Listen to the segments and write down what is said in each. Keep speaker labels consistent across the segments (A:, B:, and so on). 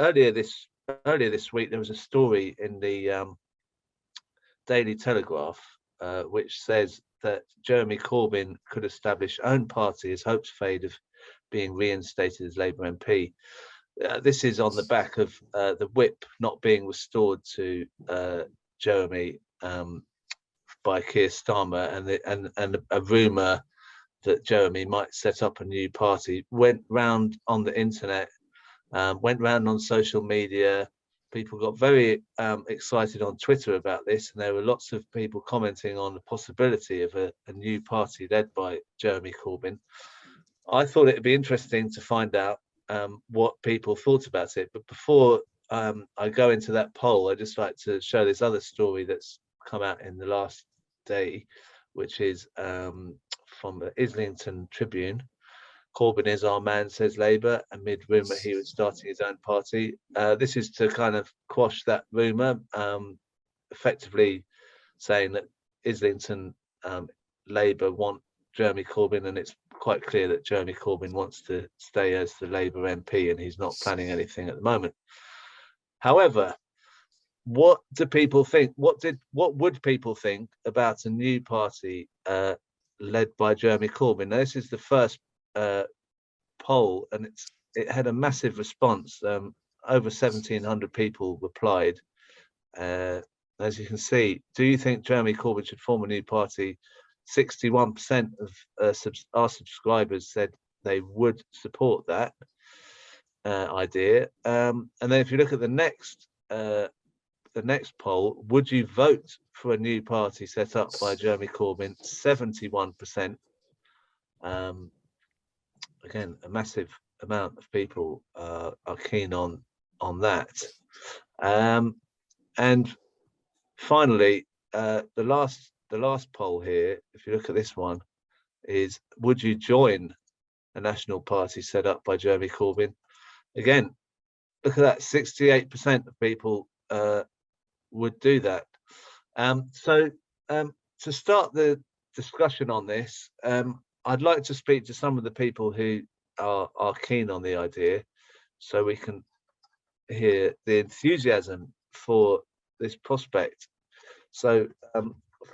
A: earlier this week there was a story in the Daily Telegraph which says that Jeremy Corbyn could establish own party as hopes fade of being reinstated as Labour MP. This is on the back of the whip not being restored to Jeremy by Keir Starmer, and a rumour that Jeremy might set up a new party went round on the internet, went round on social media. People got very excited on Twitter about this, and there were lots of people commenting on the possibility of a new party led by Jeremy Corbyn. I thought it'd be interesting to find out what people thought about it. But before I go into that poll, I'd just like to show this other story that's come out in the last day, which is from the Islington Tribune. Corbyn is our man, says Labour, amid rumour he was starting his own party. This is to kind of quash that rumour, effectively saying that Islington Labour want Jeremy Corbyn, and it's quite clear that Jeremy Corbyn wants to stay as the Labour MP, and he's not planning anything at the moment. However, what do people think? What would people think about a new party led by Jeremy Corbyn? Now, this is the first poll, and it had a massive response. Over 1,700 people replied. As you can see, do you think Jeremy Corbyn should form a new party? 61% of our subscribers said they would support that idea. And then if you look at the next poll, would you vote for a new party set up by Jeremy Corbyn? 71%. Again, a massive amount of people are keen on that. And finally, the last poll here, if you look at this one, is would you join a national party set up by Jeremy Corbyn? Again, look at that, 68% of people would do that. So to start the discussion on this, I'd like to speak to some of the people who are keen on the idea, so we can hear the enthusiasm for this prospect. So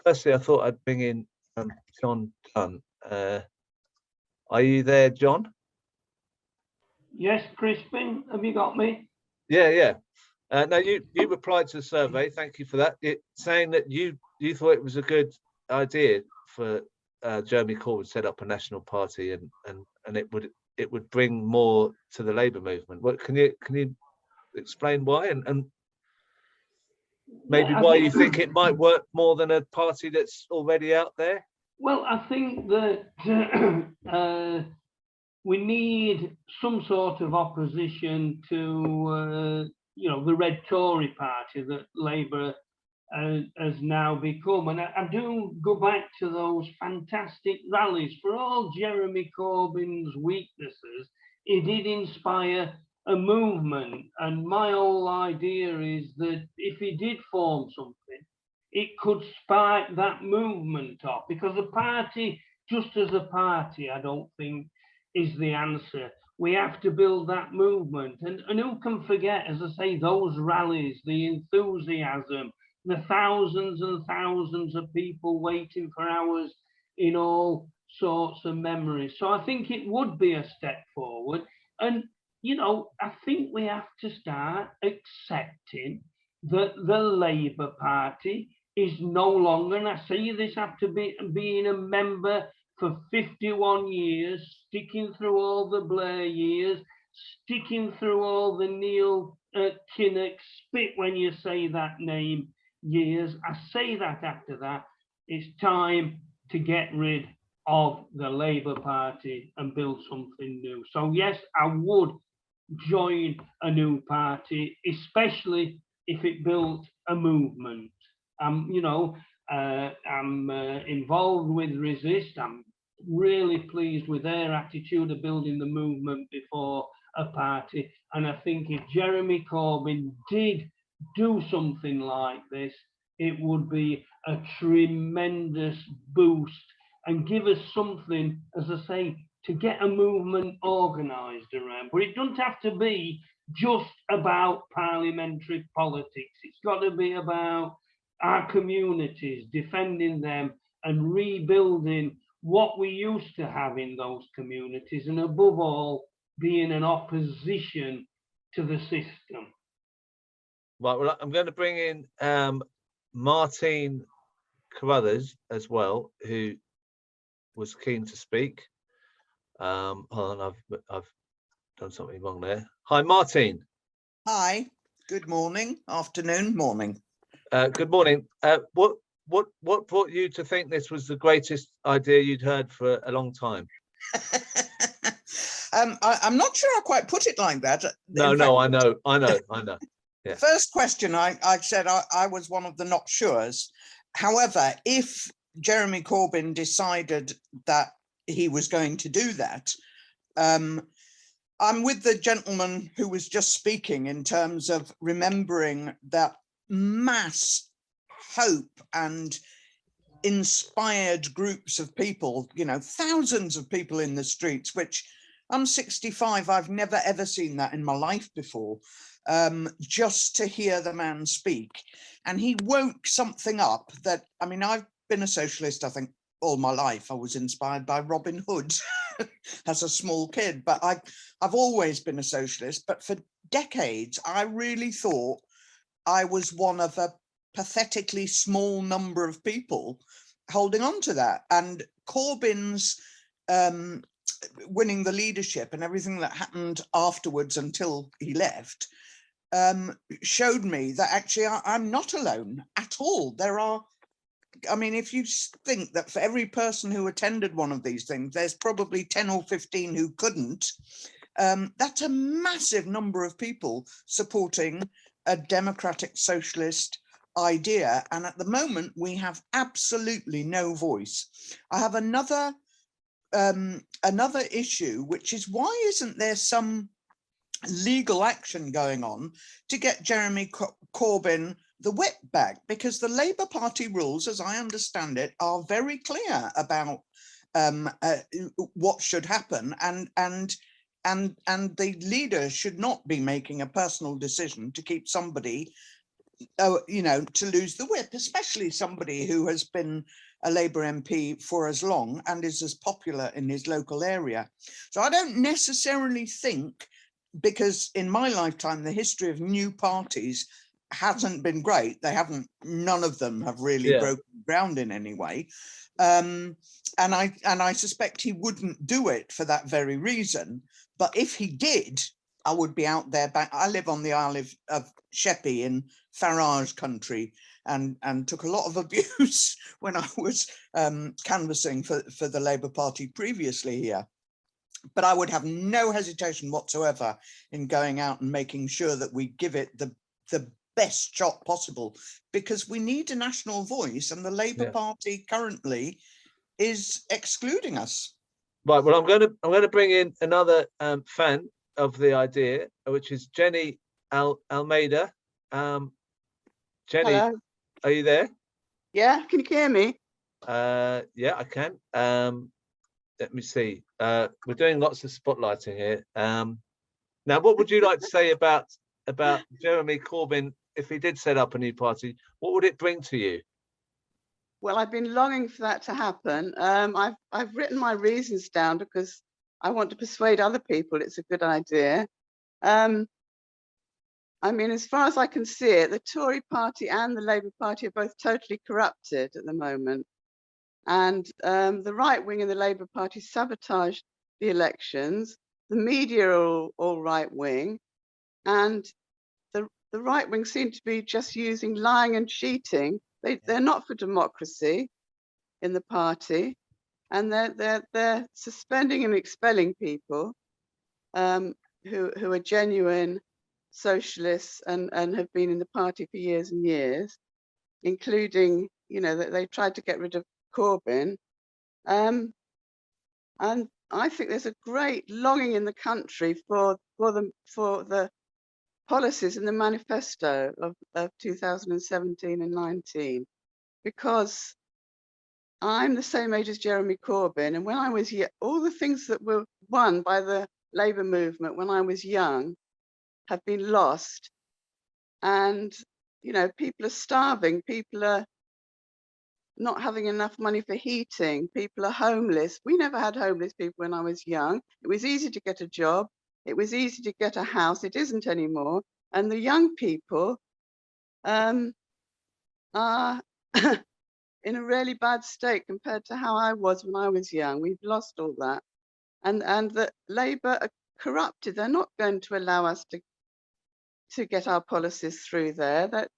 A: firstly, I thought I'd bring in John Dunn. Are you there, John?
B: Yes, Crispin, have you got me?
A: Yeah. No, you replied to the survey. Thank you for that. Saying that you thought it was a good idea for Jeremy Corbyn set up a national party, and it would bring more to the Labour movement. What can you explain why, and maybe why you think it might work more than a party that's already out there?
B: Well, I think that we need some sort of opposition to the Red Tory party that Labour has now become. And I do go back to those fantastic rallies. For all Jeremy Corbyn's weaknesses, he did inspire a movement. And my whole idea is that if he did form something, it could spark that movement off, because a party, just as a party, I don't think is the answer. We have to build that movement. And who can forget, as I say, those rallies, the enthusiasm, the thousands and thousands of people waiting for hours in all sorts of memories. So I think it would be a step forward. And, I think we have to start accepting that the Labour Party is no longer, and I say this after being a member for 51 years, sticking through all the Blair years, sticking through all the Neil Kinnock, spit when you say that name, years. I say that after that, it's time to get rid of the Labour Party and build something new. So yes, I would join a new party, especially if it built a movement. I'm involved with Resist. I'm really pleased with their attitude of building the movement before a party. And I think if Jeremy Corbyn did do something like this, it would be a tremendous boost and give us something, as I say, to get a movement organised around. But it doesn't have to be just about parliamentary politics. It's got to be about our communities, defending them and rebuilding what we used to have in those communities, and above all, being an opposition to the system.
A: Right, well, I'm going to bring in Martine Carruthers as well, who was keen to speak. Hold on, I've done something wrong there. Hi, Martine.
C: Hi, good morning, afternoon, morning.
A: Good morning. What brought you to think this was the greatest idea you'd heard for a long time?
C: I'm not sure I quite put it like that.
A: No, I know. Yeah.
C: The first question I said I was one of the not sures. However, if Jeremy Corbyn decided that he was going to do that, I'm with the gentleman who was just speaking in terms of remembering that mass hope and inspired groups of people, you know, thousands of people in the streets, which I'm 65, I've never ever seen that in my life before, just to hear the man speak. And he woke something up that, I mean, I've been a socialist, I think, all my life. I was inspired by Robin Hood as a small kid, but I've always been a socialist. But for decades, I really thought I was one of a pathetically small number of people holding on to that. And Corbyn's winning the leadership and everything that happened afterwards until he left showed me that actually I'm not alone at all. There are, I mean, if you think that for every person who attended one of these things, there's probably 10 or 15 who couldn't, that's a massive number of people supporting a democratic socialist idea. And at the moment, we have absolutely no voice. I have another issue, which is, why isn't there some legal action going on to get Jeremy Corbyn the whip back? Because the Labour Party rules, as I understand it, are very clear about what should happen, and the leader should not be making a personal decision to keep somebody, you know, to lose the whip, especially somebody who has been a Labour MP for as long and is as popular in his local area. So I don't necessarily think, because in my lifetime, the history of new parties hasn't been great. They haven't, none of them have really broken ground in any way. And I suspect he wouldn't do it for that very reason. But if he did, I would be out there back. I live on the Isle of Sheppey in Farage country, and took a lot of abuse when I was canvassing for the Labour Party previously here. But I would have no hesitation whatsoever in going out and making sure that we give it the best shot possible, because we need a national voice, and the Labour Party currently is excluding us.
A: Right. Well, I'm going to bring in another fan of the idea, which is Jenny Almeida. Jenny,
D: hello.
A: Are you there?
D: Yeah, can you hear me?
A: Yeah, I can. Let me see. We're doing lots of spotlighting here. Now, what would you like to say about Jeremy Corbyn if he did set up a new party? What would it bring to you?
D: Well, I've been longing for that to happen. I've written my reasons down because I want to persuade other people it's a good idea. I mean, as far as I can see it, the Tory party and the Labour Party are both totally corrupted at the moment. And the right wing in the Labour Party sabotaged the elections. The media are all right wing. And the right wing seem to be just using lying and cheating. They're not for democracy in the party. And they're suspending and expelling people who are genuine socialists and have been in the party for years and years, including, you know, that they tried to get rid of Corbyn. And I think there's a great longing in the country for the policies in the manifesto of 2017 and 19, because I'm the same age as Jeremy Corbyn, and when I was all the things that were won by the Labour movement when I was young, have been lost. And, you know, people are starving, people are not having enough money for heating, people are homeless. We never had homeless people when I was young. It was easy to get a job. It was easy to get a house. It isn't anymore. And the young people are in a really bad state compared to how I was when I was young. We've lost all that. And the Labour are corrupted. They're not going to allow us to get our policies through there. That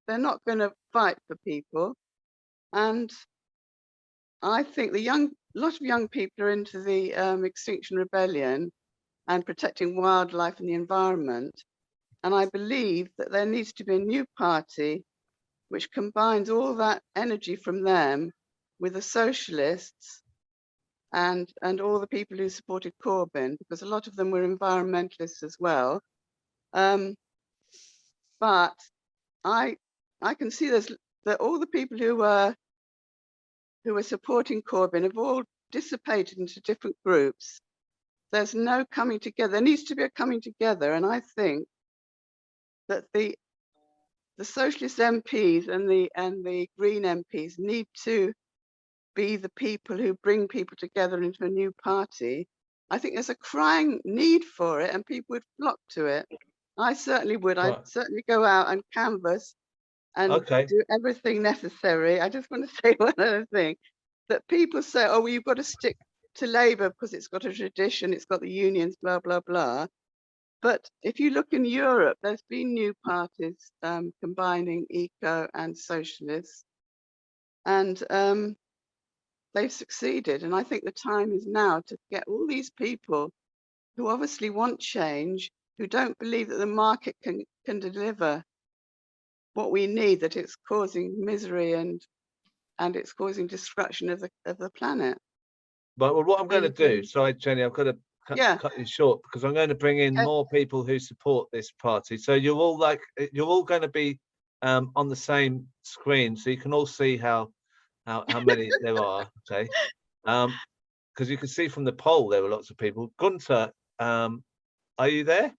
D: they're not going to fight for people. And I think a lot of young people are into the Extinction Rebellion and protecting wildlife and the environment. And I believe that there needs to be a new party which combines all that energy from them with the socialists and all the people who supported Corbyn, because a lot of them were environmentalists as well. But I can see that all the people who were supporting Corbyn have all dissipated into different groups. There's no coming together. There needs to be a coming together, and I think that the socialist MPs and the Green MPs need to be the people who bring people together into a new party. I think there's a crying need for it, and people would flock to it. I certainly would.
A: Right.
D: I'd certainly go out and canvass and
A: Okay.
D: do everything necessary. I just want to say one other thing, that people say, oh, well, you've got to stick to Labour because it's got a tradition, it's got the unions, blah, blah, blah. But if you look in Europe, there's been new parties combining eco and socialists, and they've succeeded. And I think the time is now to get all these people who obviously want change, who don't believe that the market can deliver what we need, that it's causing misery and it's causing destruction of the planet.
A: But well, what I'm going to do, sorry, Jenny, I've got to cut you short because I'm going to bring in more people who support this party. So you're all going to be on the same screen, so you can all see how many there are. Okay, because you can see from the poll there were lots of people. Gunther, are you there?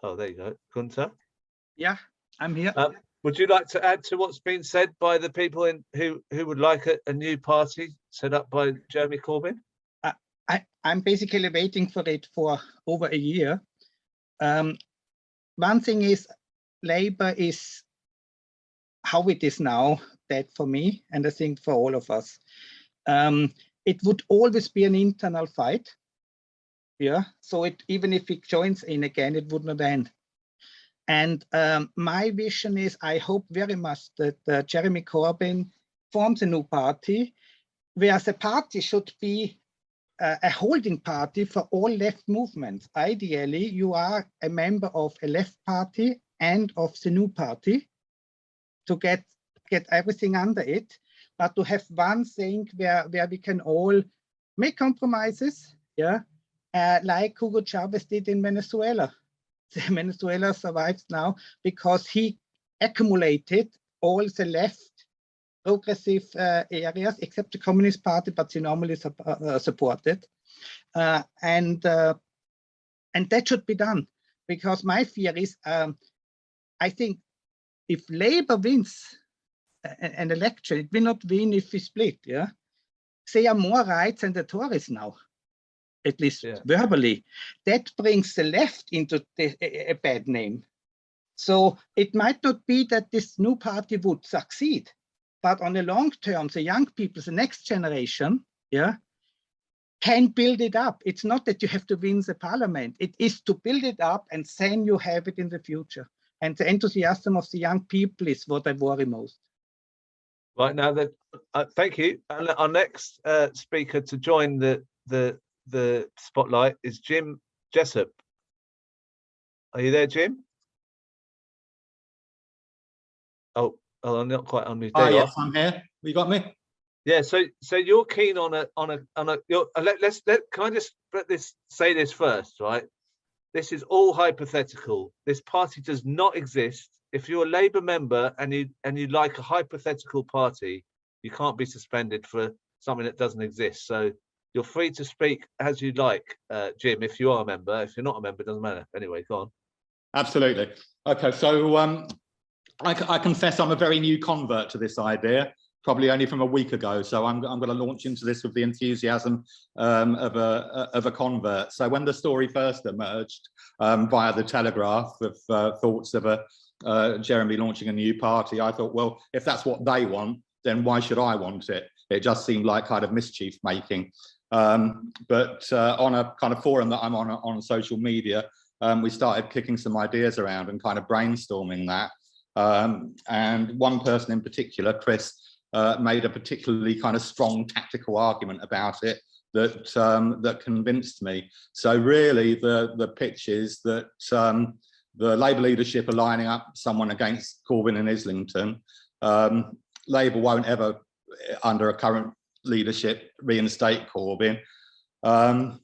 A: Oh, there you go, Gunther.
E: Yeah, I'm here.
A: Would you like to add to what's been said by the people who would like a new party set up by Jeremy Corbyn?
E: I'm basically waiting for it for over a year. One thing is, Labour is how it is now, dead for me, and I think for all of us. It would always be an internal fight. Yeah, so even if it joins in again, it would not end. And my vision is, I hope very much that Jeremy Corbyn forms a new party, where the party should be a holding party for all left movements. Ideally, you are a member of a left party and of the new party to get everything under it, but to have one thing where we can all make compromises, yeah, like Hugo Chavez did in Venezuela. Venezuela survives now because he accumulated all the left progressive areas, except the Communist Party, but he normally supported. And that should be done, because my fear is, I think if Labour wins an election, it will not win if we split. Yeah, they are more right than the Tories now, at least verbally. That brings the left into a bad name. So it might not be that this new party would succeed, but on the long term, the young people, the next generation, yeah, can build it up. It's not that you have to win the parliament. It is to build it up, and then you have it in the future. And the enthusiasm of the young people is what I worry most.
A: Right now, thank you. Our next speaker to join the spotlight is Jim Jessup. Are you there, Jim? Oh, I'm not quite unmuted.
F: Oh yes, I'm here. You got me?
A: Yeah. So you're keen on a. Can I just say this first, right? This is all hypothetical. This party does not exist. If you're a Labour member and you like a hypothetical party, you can't be suspended for something that doesn't exist. So You're free to speak as you like, Jim, if you are a member. If you're not a member, it doesn't matter. Anyway, go on.
F: Absolutely. Okay, so I confess I'm a very new convert to this idea, probably only from a week ago. So I'm going to launch into this with the enthusiasm of a convert. So when the story first emerged via the Telegraph of thoughts of Jeremy launching a new party, I thought, well, if that's what they want, then why should I want it? It just seemed like kind of mischief making. But on a kind of forum that I'm on social media, we started kicking some ideas around and kind of brainstorming that. And one person in particular, Chris, made a particularly kind of strong tactical argument about it that that convinced me. So really, the pitch is that the Labour leadership are lining up someone against Corbyn and Islington. Labour won't ever, under a current leadership, reinstate Corbyn. And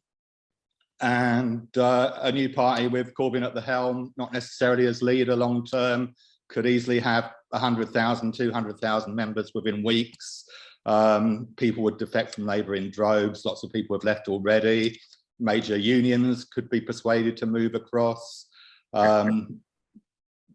F: a new party with Corbyn at the helm, not necessarily as leader long term, could easily have 100,000, 200,000 members within weeks. People would defect from Labour in droves. Lots of people have left already. Major unions could be persuaded to move across.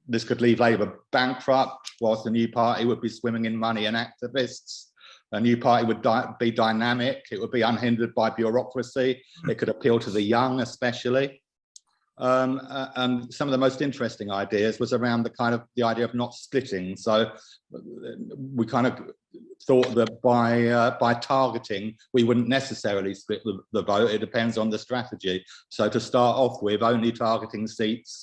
F: This could leave Labour bankrupt, whilst the new party would be swimming in money and activists. A new party would be dynamic. It would be unhindered by bureaucracy. It could appeal to the young, especially. And some of the most interesting ideas was around the idea of not splitting. So we kind of thought that by targeting, we wouldn't necessarily split the vote. It depends on the strategy. So to start off with, only targeting seats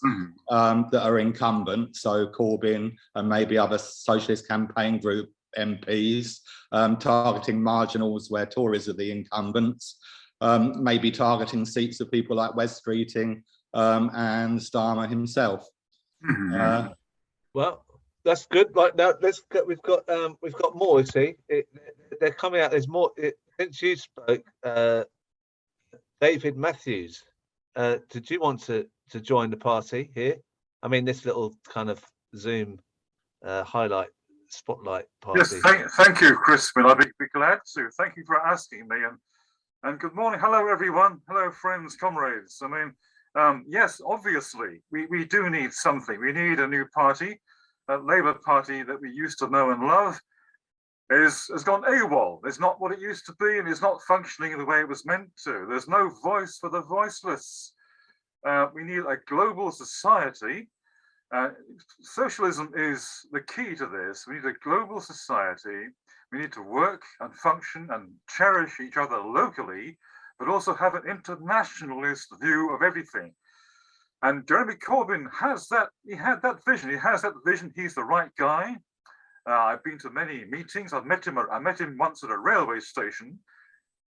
F: that are incumbent. So Corbyn and maybe other socialist campaign group MPs, targeting marginals where Tories are the incumbents, maybe targeting seats of people like Wes Streeting and Starmer himself.
A: Well, that's good. Right now, we've got more. You see, they're coming out. There's more. Since you spoke, David Matthews, did you want to join the party here? I mean, this little kind of Zoom highlight spotlight party.
G: Yes, thank you, Chris. I'd be glad to. Thank you for asking me, and good morning. Hello, everyone. Hello, friends, comrades. I mean, yes, obviously, we do need something. We need a new party. That Labour Party that we used to know and love has gone AWOL. It's not what it used to be, and it's not functioning in the way it was meant to. There's no voice for the voiceless. We need a global society. Socialism is the key to this. We need a global society. We need to work and function and cherish each other locally, but also have an internationalist view of everything. And Jeremy Corbyn has that. He had that vision. He has that vision. He's the right guy. I've been to many meetings. I met him once at a railway station.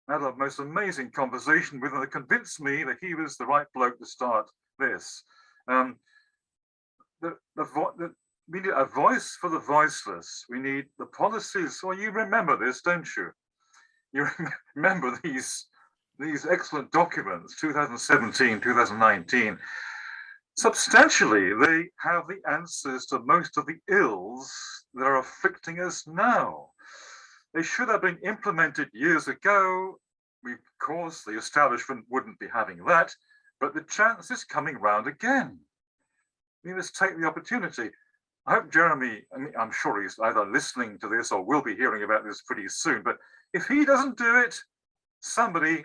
G: I had a most amazing conversation with him that convinced me that he was the right bloke to start this. We need a voice for the voiceless. We need the policies. Well, you remember this, don't you? You remember these excellent documents, 2017, 2019. Substantially, they have the answers to most of the ills that are afflicting us now. They should have been implemented years ago. Of course, the establishment wouldn't be having that, but the chance is coming round again. We must take the opportunity. I hope Jeremy, I'm sure he's either listening to this or will be hearing about this pretty soon, but if he doesn't do it, somebody,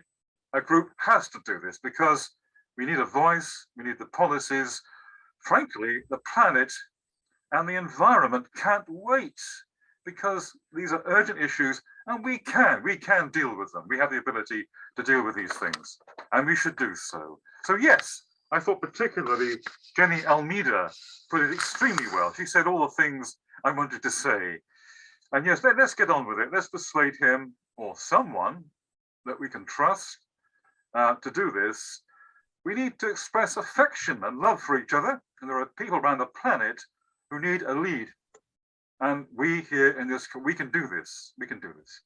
G: a group has to do this, because we need a voice, we need the policies. Frankly, the planet and the environment can't wait, because these are urgent issues and we can deal with them. We have the ability to deal with these things and we should do so. So yes, I thought particularly Jenny Almeida put it extremely well. She said all the things I wanted to say. And yes, let's get on with it. Let's persuade him or someone that we can trust to do this. We need to express affection and love for each other. And there are people around the planet who need a lead. And we here in this, we can do this. We can do this.